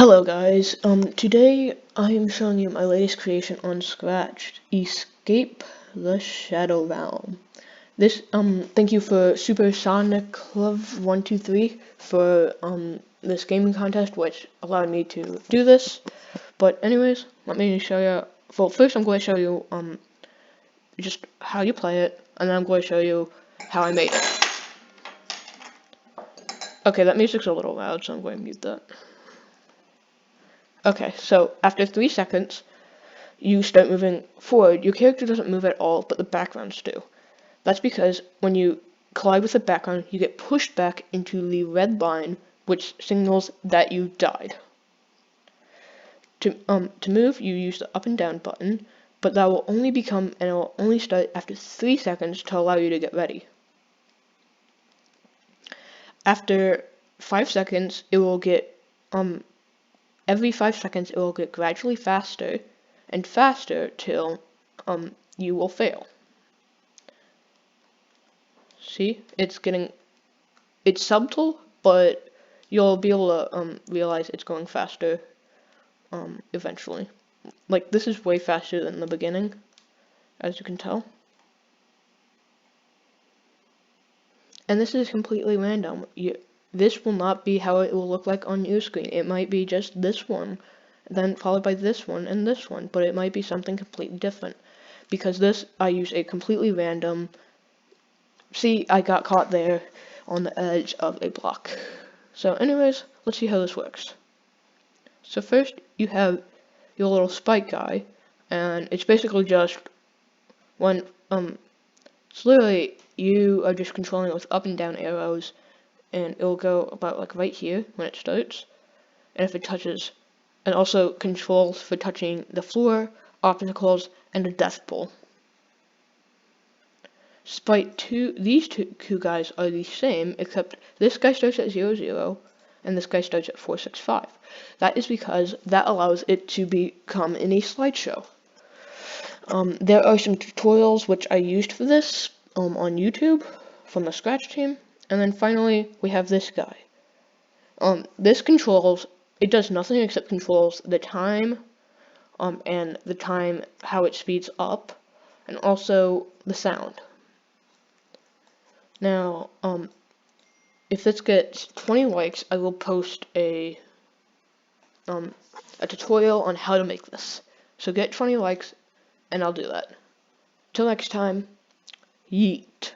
Hello guys, today I am showing you my latest creation on Scratch, Escape the Shadow Realm. Thank you for Supersonic Love 123 for, this gaming contest, which allowed me to do this. But anyways, let me show you, well, first I'm going to show you, just how you play it, and then I'm going to show you how I made it. Okay, that music's a little loud, so I'm going to mute that. Okay, so after 3 seconds, you start moving forward. Your character doesn't move at all, but the backgrounds do. That's because when you collide with the background, you get pushed back into the red line, which signals that you died. To move, you use the up and down button, but that will only and it will only start after 3 seconds to allow you to get ready. After 5 seconds, it will get, every 5 seconds, it will get gradually faster and faster till, you will fail. See, it's subtle, but you'll be able to realize it's going faster eventually. Like, this is way faster than the beginning, as you can tell. And this is completely random. This will not be how it will look like on your screen. It might be just this one, then followed by this one and this one, but it might be something completely different. Because I use a completely random. See, I got caught there on the edge of a block. So anyways, let's see how this works. So first you have your little spike guy, and it's basically just when, it's literally you are just controlling it with up and down arrows, and it'll go about like right here when it starts, and if it touches, and also controls for touching the floor, obstacles, and the death bowl. These two guys are the same, except this guy starts at 0, 0, and this guy starts at 4, 6, 5. That is because that allows it to become in a slideshow. There are some tutorials which I used for this on YouTube from the Scratch team. And then finally, we have this guy. It does nothing except controls the time, and the time, how it speeds up, and also the sound. Now, if this gets 20 likes, I will post a tutorial on how to make this. So get 20 likes, and I'll do that. Till next time, yeet.